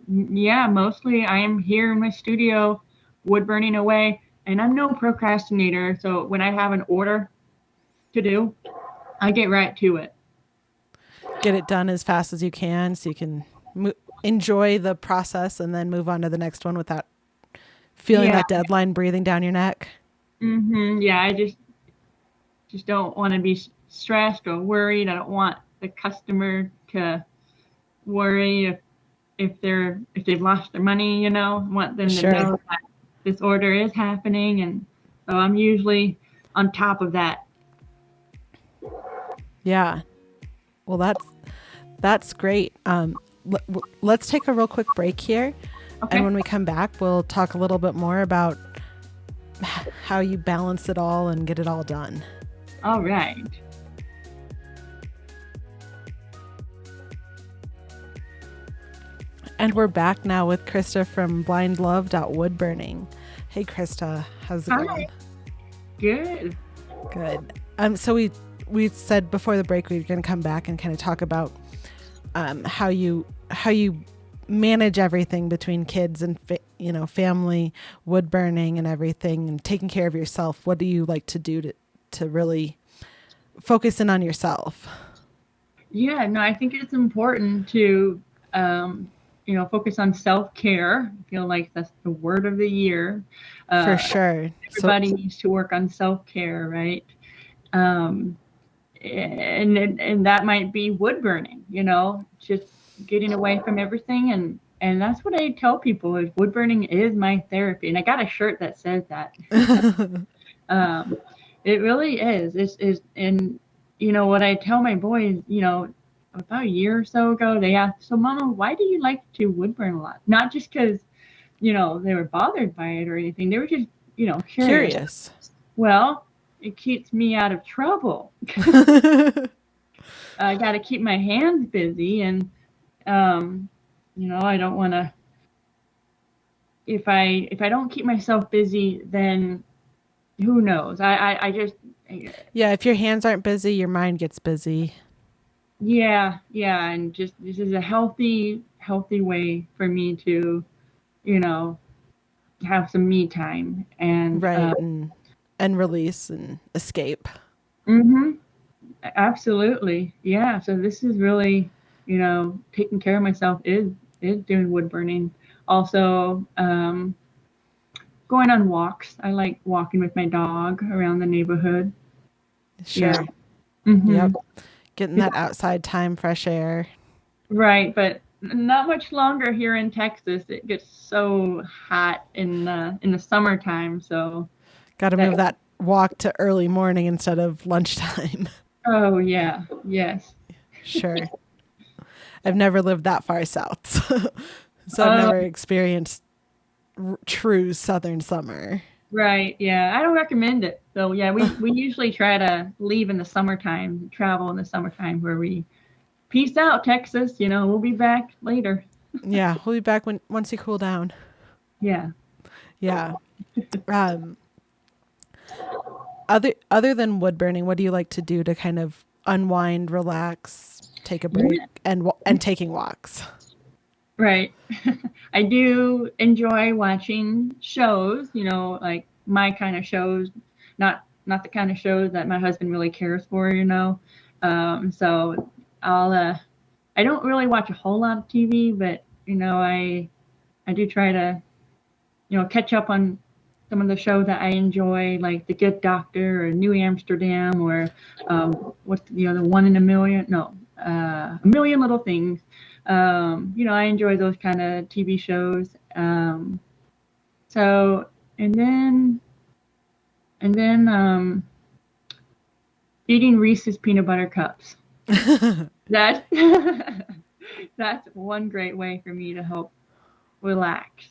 A: mostly I am here in my studio wood burning away. And I'm no procrastinator, so when I have an order to do, I get right to it.
B: Get it done as fast as you can so you can enjoy the process and then move on to the next one without feeling that deadline breathing down your neck.
A: Mm-hmm. Yeah, I just don't want to be stressed or worried. I don't want the customer to worry if they've lost their money, I want them to know that this order is happening, and so I'm usually on top of that.
B: Yeah. Well, that's great. Let's take a real quick break here.
A: Okay.
B: And when we come back, we'll talk a little bit more about how you balance it all and get it all done.
A: All right.
B: And we're back now with Krista from Blindlove.Woodburning. Hey, Krista, how's it going?
A: Good.
B: Good. So we said before the break we were going to come back and kind of talk about how you manage everything between kids and family, wood burning and everything, and taking care of yourself. What do you like to do to really focus in on yourself?
A: Yeah, no, I think it's important to focus on self-care. I feel like that's the word of the year.
B: For sure.
A: Everybody needs to work on self-care, right? And that might be wood burning, just getting away from everything. And that's what I tell people is wood burning is my therapy. And I got a shirt that says that. It really is. And what I tell my boys, about a year or so ago, they asked, so Mama, why do you like to wood burn a lot? Not just because, they were bothered by it or anything. They were just, curious. Well, it keeps me out of trouble. I got to keep my hands busy, and I don't want to. If I don't keep myself busy, then who knows? I just.
B: Yeah, if your hands aren't busy, your mind gets busy.
A: Yeah, and just this is a healthy way for me to, have some me time and
B: right and release and escape.
A: Absolutely, yeah. So this is really, taking care of myself is doing wood burning. Also, going on walks. I like walking with my dog around the neighborhood.
B: Sure.
A: Yeah. Mm-hmm.
B: Yep. Getting that outside time, fresh air.
A: Right, but not much longer here in Texas. It gets so hot in the summertime, so
B: got to move that walk to early morning instead of lunchtime.
A: Oh yeah, yes.
B: Sure. I've never lived that far south, so I've never experienced true southern summer.
A: Right, yeah. I don't recommend it. So yeah, we usually try to leave in the summertime, travel in the summertime where we peace out, Texas. We'll be back later.
B: Yeah, we'll be back once you cool down.
A: Yeah.
B: Yeah. Other than wood burning, what do you like to do to kind of unwind, relax, take a break, and taking walks?
A: Right. I do enjoy watching shows, like my kind of shows, not the kind of shows that my husband really cares for, So I don't really watch a whole lot of TV, but, I do try to, catch up on some of the shows that I enjoy, like The Good Doctor or New Amsterdam or what's the other One in a Million? No, A Million Little Things. I enjoy those kind of TV shows. So, and then eating Reese's peanut butter cups. That's one great way for me to help relax.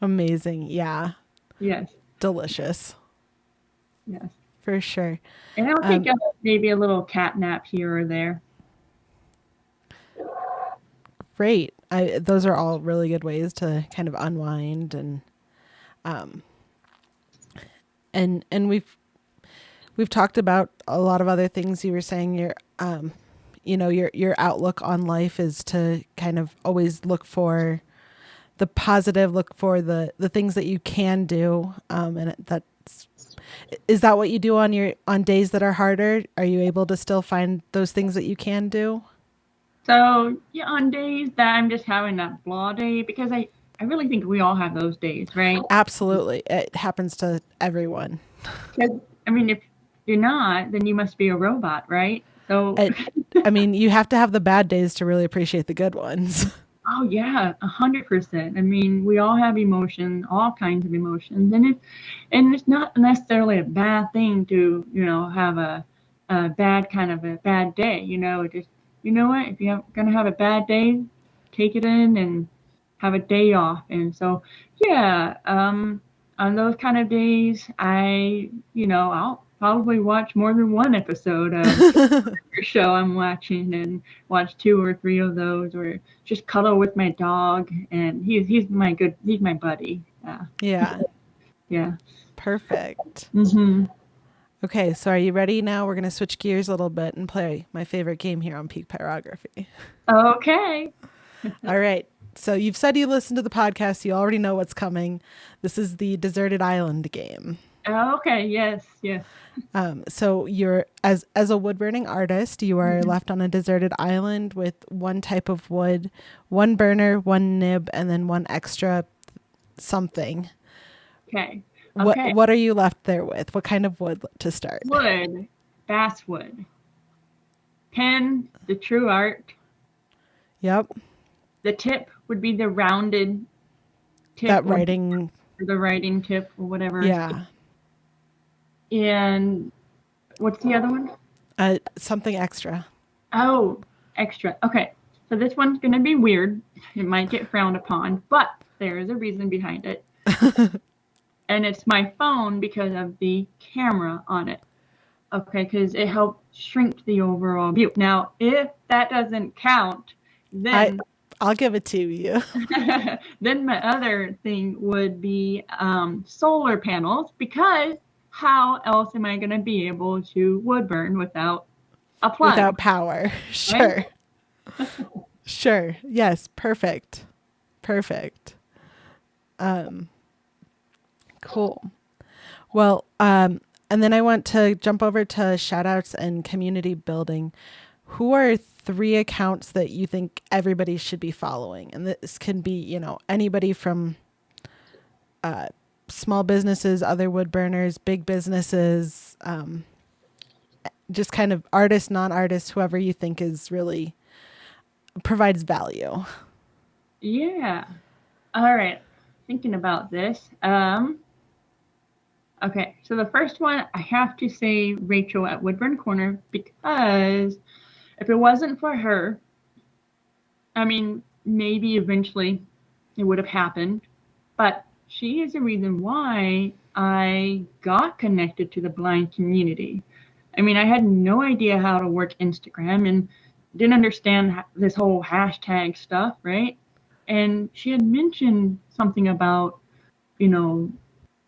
B: Amazing. Yeah.
A: Yes.
B: Delicious.
A: Yes.
B: For sure.
A: And I'll take maybe a little cat nap here or there.
B: Great. Those are all really good ways to kind of unwind and we've talked about a lot of other things. You were saying your outlook on life is to kind of always look for the positive, look for the things that you can do. Is that what you do on days that are harder? Are you able to still find those things that you can do?
A: So yeah, on days that I'm just having that blah day, because I really think we all have those days, right?
B: Absolutely. It happens to everyone.
A: Because, if you're not, then you must be a robot, right? So
B: you have to have the bad days to really appreciate the good ones.
A: Oh yeah, 100%. I mean, we all have emotion, all kinds of emotions, and it's not necessarily a bad thing to, have a bad kind of a bad day. Just you know what, if you're gonna have a bad day, take it in and have a day off. And so, yeah, on those kind of days, I'll probably watch more than one episode of show I'm watching and watch 2 or 3 of those, or just cuddle with my dog, and he's my buddy.
B: Yeah.
A: Yeah.
B: Perfect.
A: Mhm.
B: Okay, so are you ready now? We're going to switch gears a little bit and play my favorite game here on Peak Pyrography.
A: Okay.
B: All right. So you've said you listened to the podcast. You already know what's coming. This is the Deserted Island game.
A: Okay. Yes. Yes.
B: So you're as a wood burning artist, you are left on a deserted island with one type of wood, one burner, one nib, and then one extra something.
A: Okay.
B: What are you left there with? What kind of wood to start?
A: Wood. Basswood. Pen. The true art.
B: Yep.
A: The tip would be the rounded tip.
B: That writing.
A: Or the writing tip or whatever.
B: Yeah.
A: And what's the other one?
B: Something extra.
A: Oh, extra. Okay. So this one's going to be weird. It might get frowned upon, but there is a reason behind it. And it's my phone because of the camera on it. Okay, because it helps shrink the overall view. Now, if that doesn't count, then
B: I'll give it to you.
A: then my other thing would be solar panels, because how else am I going to be able to wood burn without a plug?
B: Without power. Sure. Right? Sure. Yes. Perfect. Cool. Well, and then I want to jump over to shoutouts and community building. Who are 3 accounts that you think everybody should be following? And this can be, anybody from small businesses, other wood burners, big businesses, just kind of artists, non-artists, whoever you think is really provides value.
A: Yeah. All right. Thinking about this. Okay. So the first one, I have to say Rachel at Woodburn Corner, because if it wasn't for her, I mean, maybe eventually it would have happened, but she is the reason why I got connected to the blind community. I mean, I had no idea how to work Instagram and didn't understand this whole hashtag stuff, right? And she had mentioned something about,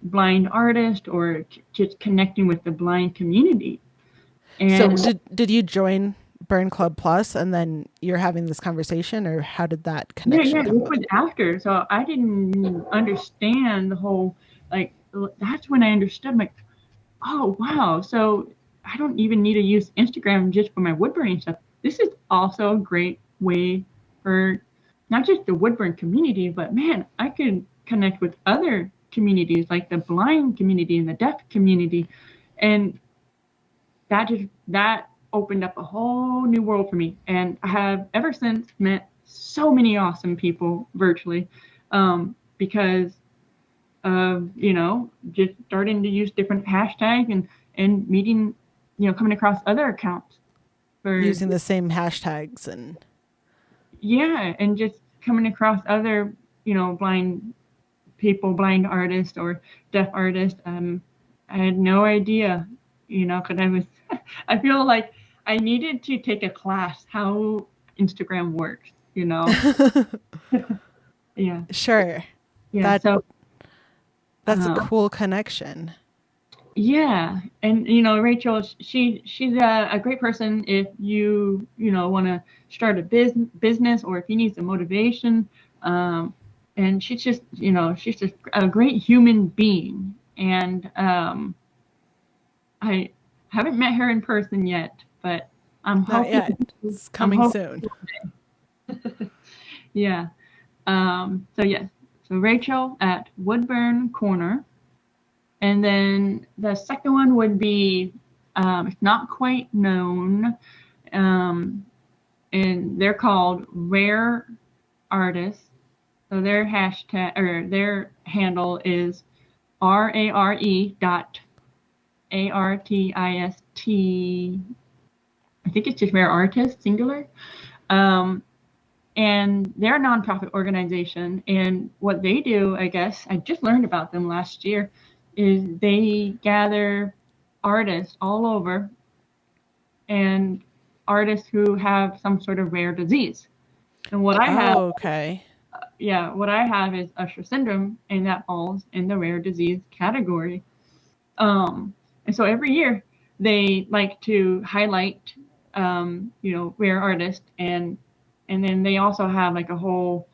A: blind artist or just connecting with the blind community. And
B: so did you join Burn Club Plus and then you're having this conversation, or how did that connection
A: come? It was after. So I didn't understand the whole, that's when I understood, I'm like, oh, wow. So I don't even need to use Instagram just for my woodburning stuff. This is also a great way for not just the woodburn community, but man, I could connect with other communities like the blind community and the deaf community. And that opened up a whole new world for me. And I have ever since met so many awesome people virtually, because of, just starting to use different hashtags and meeting, coming across other accounts. For
B: using the same hashtags and.
A: Yeah, and just coming across other, blind people, blind artists or deaf artists. I had no idea, because I feel like I needed to take a class how Instagram works, Yeah.
B: Sure.
A: Yeah.
B: That's a cool connection.
A: Yeah. And, Rachel, she's a great person if you, want to start a business, or if you need some motivation. And she's just, she's just a great human being. And I haven't met her in person yet, but I'm hoping.
B: Not yet. It's coming soon.
A: Yeah. So yes. So Rachel at Woodburn Corner. And then the second one would be, it's not quite known, and they're called Rare artists. So their hashtag or their handle is RARE.ARTIST. I think it's just Rare Artist, singular. And they're a nonprofit organization. And what they do, I guess, I just learned about them last year, is they gather artists all over and artists who have some sort of rare disease. And what I have,
B: okay.
A: what I have is Usher syndrome, and that falls in the rare disease category. And so every year they like to highlight, rare artists, and then they also have like a whole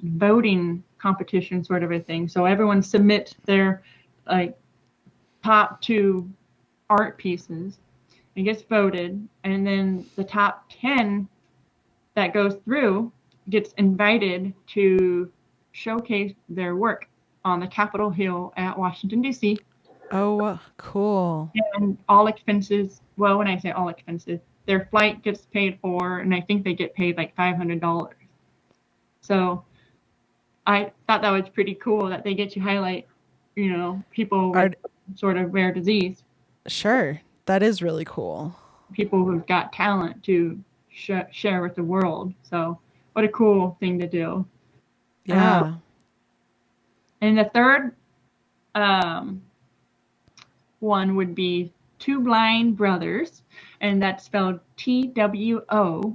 A: voting competition sort of a thing. So everyone submits their like top 2 art pieces. It gets voted, and then the top 10 that goes through gets invited to showcase their work on the Capitol Hill at Washington, D.C.
B: Oh, cool.
A: And all expenses, well, when I say all expenses, their flight gets paid for, and I think they get paid like $500. So I thought that was pretty cool that they get to highlight, people with sort of rare disease.
B: Sure. That is really cool.
A: People who've got talent to share with the world. So what a cool thing to do.
B: Yeah.
A: And the third one would be Two Blind Brothers, and that's spelled TWOBLINDBROTHER.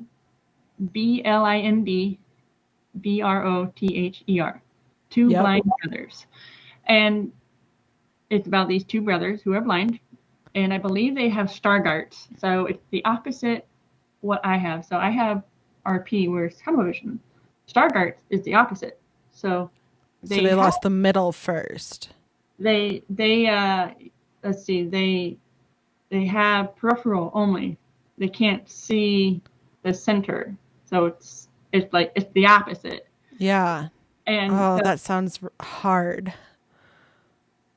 A: Two Blind Brothers. And it's about these 2 brothers who are blind, and I believe they have Stargardts. So it's the opposite what I have. So I have RP, where it's tunnel vision. Stargardts is the opposite. So
B: they lost the middle first.
A: They let's see, they have peripheral only. They can't see the center. So it's the opposite.
B: Yeah.
A: And
B: that sounds hard.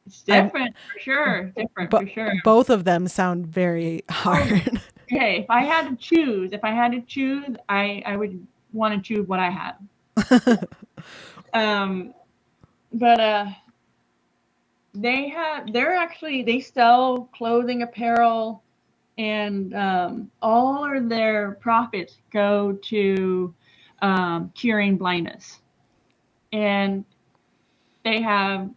A: It's different for sure. For sure.
B: Both of them sound very hard.
A: Okay, if I had to choose, I would want to choose what I have. They sell clothing, apparel, and all of their profits go to curing blindness. And they have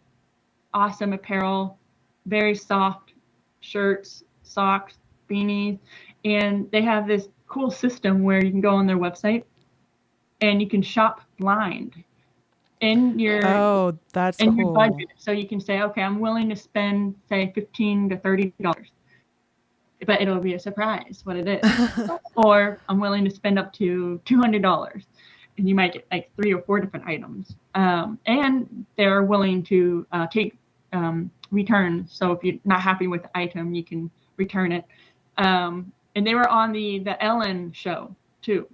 A: awesome apparel, very soft shirts, socks, beanies, and they have this cool system where you can go on their website and you can shop blind in your
B: that's cool.
A: Your budget. So you can say, okay, I'm willing to spend say $15 to $30, but it'll be a surprise what it is. Or I'm willing to spend up to $200, and you might get like 3 or 4 different items. And they're willing to take returns. So if you're not happy with the item, you can return it. And they were on the Ellen show too.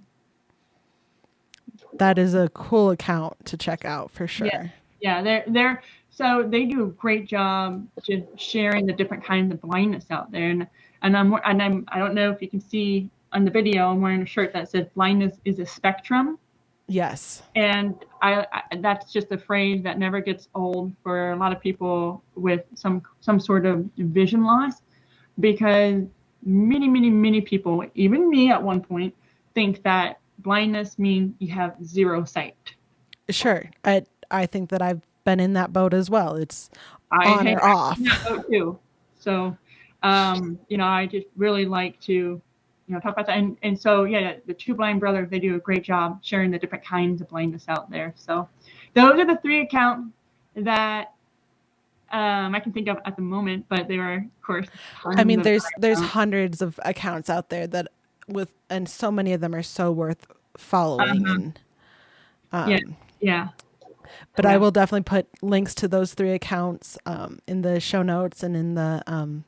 B: That is a cool account to check out for sure.
A: Yeah, so they do a great job just sharing the different kinds of blindness out there. And I don't know if you can see on the video, I'm wearing a shirt that says blindness is a spectrum.
B: Yes.
A: And I that's just a phrase that never gets old for a lot of people with some sort of vision loss, because many people, even me at one point, think that blindness means you have zero sight.
B: Sure. I think that I've been in that boat as well. It's on or off.
A: That boat too. So, I just really like to, talk about that. And so, the Two Blind Brothers, they do a great job sharing the different kinds of blindness out there. So those are the 3 accounts that I can think of at the moment, but there are, of course,
B: there's hundreds of accounts out there and so many of them are so worth following. But I will definitely put links to those 3 accounts in the show notes and in the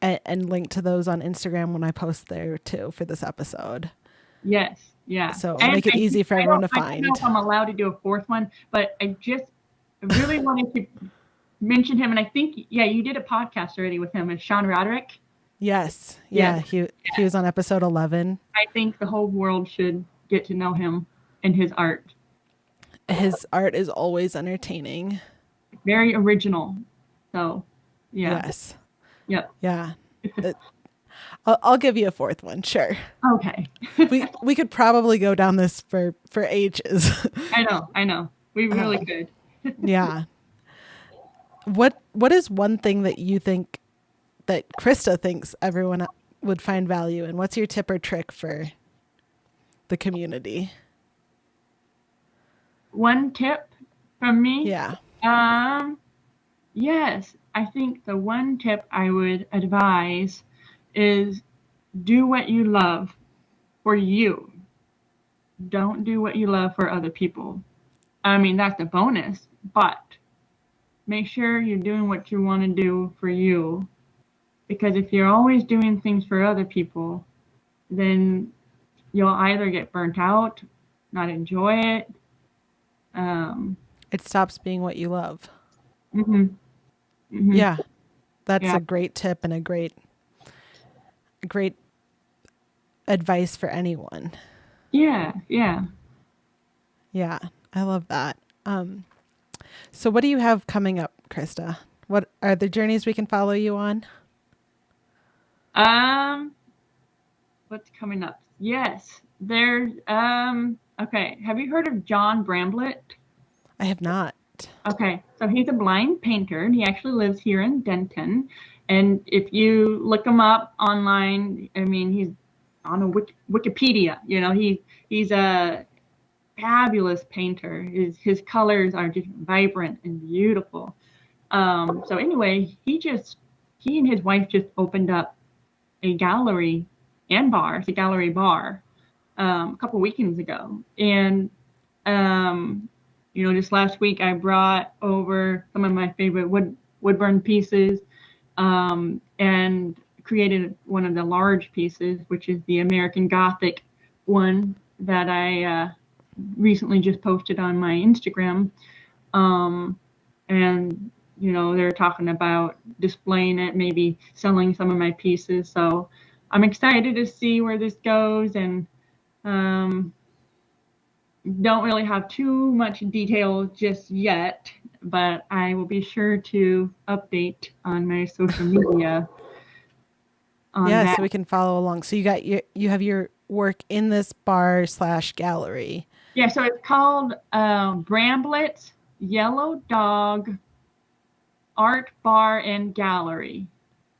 B: and link to those on Instagram when I post there too for this episode.
A: Yes, yeah.
B: So I'll make it easy for everyone to find.
A: I don't know if I'm allowed to do a 4th one, but I really wanted to mention him, and I think you did a podcast already with him, is Sean Roderick.
B: Yes. Yeah. He was on episode 11.
A: I think the whole world should get to know him and his art.
B: His art is always entertaining.
A: Very original. So, yeah.
B: Yes.
A: Yep.
B: Yeah. I'll give you a fourth one. Sure.
A: Okay.
B: we could probably go down this for ages.
A: I know. We really could.
B: Yeah. What is one thing that you think that Krista thinks everyone would find value in? What's your tip or trick for the community?
A: One tip from me?
B: Yeah.
A: Yes, I think the one tip I would advise is do what you love for you. Don't do what you love for other people. I mean, that's a bonus, but make sure you're doing what you want to do for you. Because if you're always doing things for other people, then you'll either get burnt out, not enjoy it.
B: It stops being what you love.
A: Mm-hmm, mm-hmm.
B: Yeah. That's
A: Yeah.
B: a great tip and a great advice for anyone.
A: Yeah, yeah.
B: Yeah, I love that. So what do you have coming up, Krista? What are the journeys we can follow you on?
A: What's coming up? Yes, there's okay. Have you heard of John Bramblett?
B: I have not.
A: Okay, so he's a blind painter, and he actually lives here in Denton. And if you look him up online, I mean, he's on a Wikipedia. You know, he's a fabulous painter. His colors are just vibrant and beautiful. So anyway, he and his wife just opened up a gallery and bar. It's a gallery bar a couple weekends ago, and just last week I brought over some of my favorite Woodburn pieces, and created one of the large pieces, which is the American Gothic one that I recently just posted on my Instagram. And they're talking about displaying it, maybe selling some of my pieces. So I'm excited to see where this goes, and don't really have too much detail just yet, but I will be sure to update on my social media.
B: Yeah, so we can follow along. So you have your work in this bar / gallery.
A: Yeah, so it's called Bramblett's Yellow Dog Art Bar and Gallery.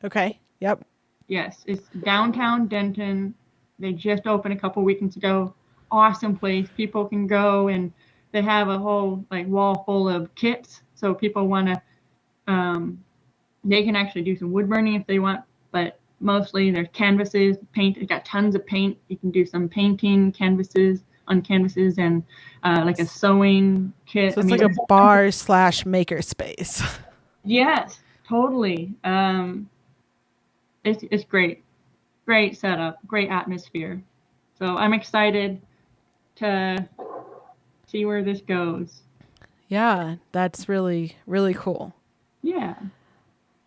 B: Okay. Yep.
A: Yes, it's downtown Denton. They just opened a couple weekends ago. Awesome place. People can go, and they have a whole wall full of kits. So people want to, they can actually do some wood burning if they want, but mostly there's canvases, paint. They got tons of paint. You can do some painting on canvases, and like a sewing kit.
B: So it's like a bar / maker space.
A: Yes, totally. It's great setup, great atmosphere. So I'm excited to see where this goes.
B: Yeah, that's really, really cool.
A: Yeah.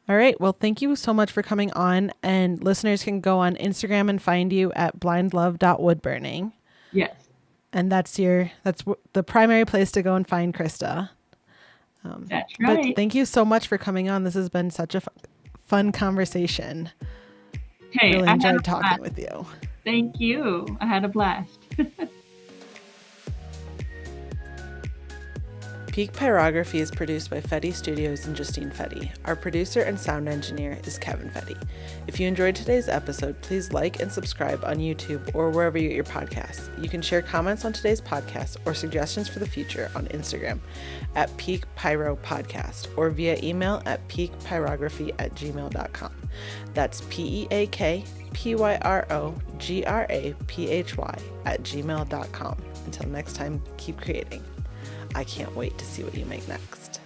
B: All right. Well, thank you so much for coming on. And listeners can go on Instagram and find you at blindlove.woodburning.
A: Yes.
B: And that's the primary place to go and find Krista.
A: That's right.
B: But thank you so much for coming on. This has been such a fun conversation.
A: Hey,
B: really enjoyed talking with you.
A: Thank you. I had a blast.
B: Peak Pyrography is produced by Fedde Studios and Justine Fedde. Our producer and sound engineer is Kevin Fedde. If you enjoyed today's episode, please like and subscribe on YouTube or wherever you get your podcasts. You can share comments on today's podcast or suggestions for the future on Instagram at Peak Pyro Podcast or via email at peakpyrography@gmail.com. That's PEAKPYROGRAPHY@gmail.com. Until next time, keep creating. I can't wait to see what you make next.